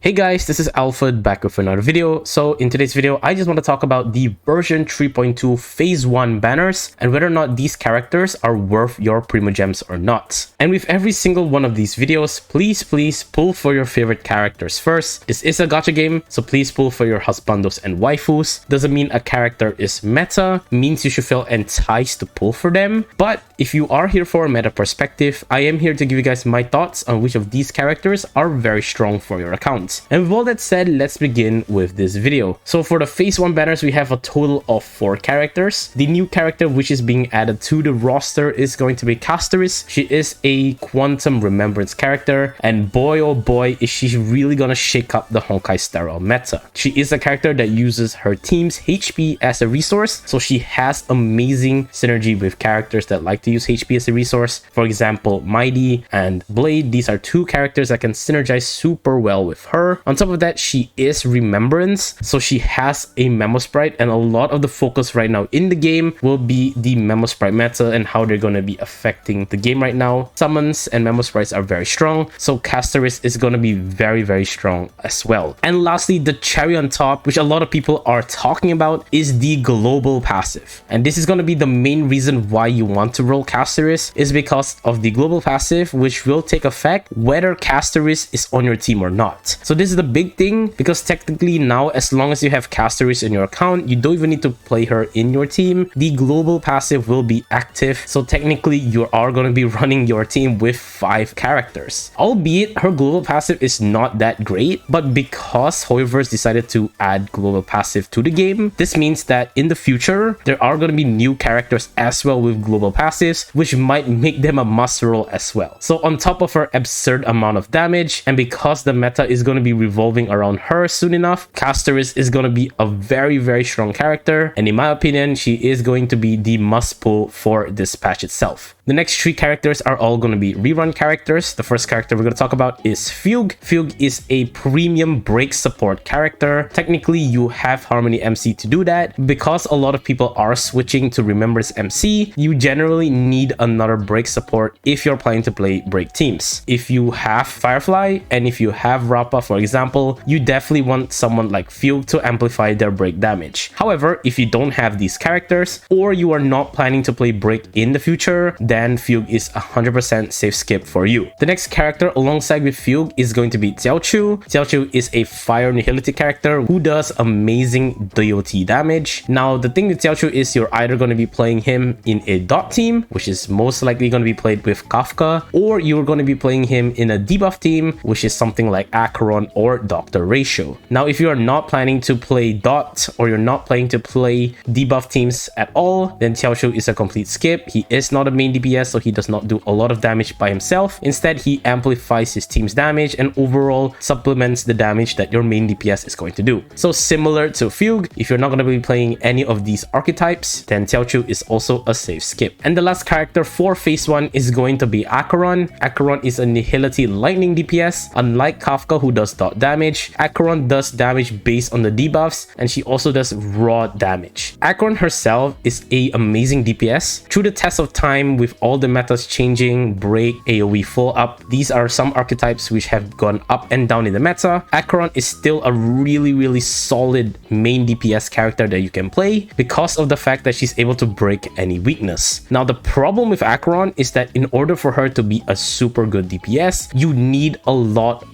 Hey guys, this is Alfred back with another video. So in today's video, I just want to talk about the version 3.2 phase 1 banners and whether or not these characters are worth your Primo Gems or not. And with every single one of these videos, please pull for your favorite characters first. This is a gacha game, so please pull for your husbandos and waifus. Doesn't mean a character is meta, means you should feel enticed to pull for them. But if you are here for a meta perspective, I am here to give you guys my thoughts on which of these characters are very strong for your account. And with all that said, let's begin with this video. So for the phase 1 banners, we have a total of 4 characters. The new character which is being added to the roster is going to be Castorice. She is a quantum remembrance character, and boy oh boy is she really gonna shake up the Honkai style meta. She is a character that uses her team's HP as a resource, so she has amazing synergy with characters that like to use HP as a resource. For example, Mighty and Blade, these are 2 characters that can synergize super well with her. On top of that, she is Remembrance, so she has a Memo Sprite, and a lot of the focus right now in the game will be the Memo Sprite meta and how they're going to be affecting the game right now. Summons and Memo Sprites are very strong, so Castorice is going to be very strong as well. And lastly, the cherry on top, which a lot of people are talking about, is the global passive. And this is going to be the main reason why you want to roll Castorice, is because of the global passive, which will take effect whether Castorice is on your team or not. So this is the big thing, because technically now, as long as you have Castorice in your account, you don't even need to play her in your team. The global passive will be active, so technically you are going to be running your team with 5 characters. Albeit her global passive is not that great, but because Hoyoverse decided to add global passive to the game, this means that in the future there are going to be new characters as well with global passives, which might make them a must roll as well. So on top of her absurd amount of damage, and because the meta is going to be revolving around her soon enough, Castorice is going to be a very strong character, and in my opinion, she is going to be the must pull for this patch itself. The next 3 characters are all going to be rerun characters. The first character we're going to talk about is Fugue. Fugue is a premium break support character. Technically, you have Harmony MC to do that. Because a lot of people are switching to Remembrance MC, you generally need another break support if you're planning to play break teams. If you have Firefly and if you have Rappa, for example, you definitely want someone like Fugue to amplify their break damage. However, if you don't have these characters, or you are not planning to play break in the future, then Fugue is 100% safe skip for you. The next character alongside with Fugue is going to be Jiaoqiu. Jiaoqiu is a fire nihility character who does amazing DOT damage. Now, the thing with Jiaoqiu is you're either going to be playing him in a dot team, which is most likely going to be played with Kafka, or you're going to be playing him in a debuff team, which is something like Acheron or Dr. Ratio. Now, if you are not planning to play dot, or you're not planning to play debuff teams at all, then Jiaoqiu is a complete skip. He is not a main DPS, so he does not do a lot of damage by himself. Instead, he amplifies his team's damage and overall supplements the damage that your main DPS is going to do. So similar to Fugue, if you're not going to be playing any of these archetypes, then Jiaoqiu is also a safe skip. And the last character for phase 1 is going to be Acheron. Acheron is a nihility lightning DPS. Unlike Kafka, who does dot damage, Acheron does damage based on the debuffs, and she also does raw damage. Acheron herself is a amazing DPS. Through the test of time, with all the metas changing, break, AoE full up, these are some archetypes which have gone up and down in the meta. Acheron is still a really solid main DPS character that you can play because of the fact that she's able to break any weakness. Now, the problem with Acheron is that in order for her to be a super good DPS, you need a lot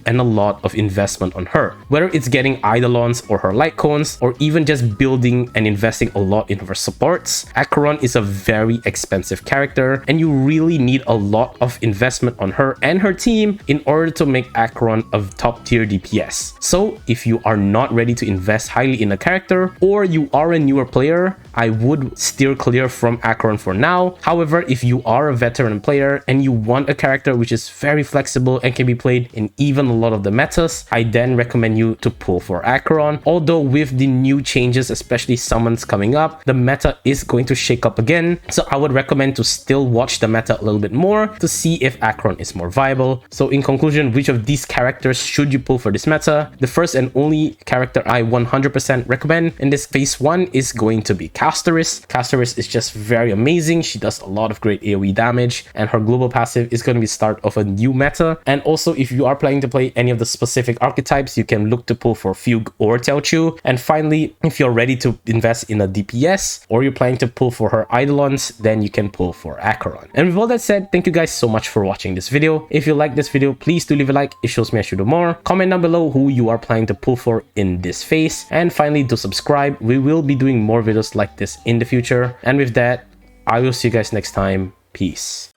of investment on her. Whether it's getting Eidolons or her light cones, or even just building and investing a lot in her supports, Acheron is a very expensive character, and you really need a lot of investment on her and her team in order to make Acheron a top tier DPS. So if you are not ready to invest highly in a character, or you are a newer player, I would steer clear from Acheron for now. However, if you are a veteran player and you want a character which is very flexible and can be played in even a lot of the metas, I then recommend you to pull for Acheron. Although with the new changes, especially summons coming up, the meta is going to shake up again, so I would recommend to still watch the meta a little bit more to see if Acheron is more viable. So in conclusion, which of these characters should you pull for this meta? The first and only character I 100% recommend in this phase 1 is going to be Castorice. Castorice is just very amazing. She does a lot of great AoE damage, and her global passive is going to be start of a new meta. And also, if you are planning to play any of the specific archetypes, you can look to pull for Fugue or Jiaoqiu. And finally, if you're ready to invest in a DPS, or you're planning to pull for her Eidolons, then you can pull for Acheron. And with all that said, thank you guys so much for watching this video. If you like this video, please do leave a like. It shows me I should do more. Comment down below who you are planning to pull for in this phase. And finally, do subscribe. We will be doing more videos like this in the future. And with that, I will see you guys next time. Peace.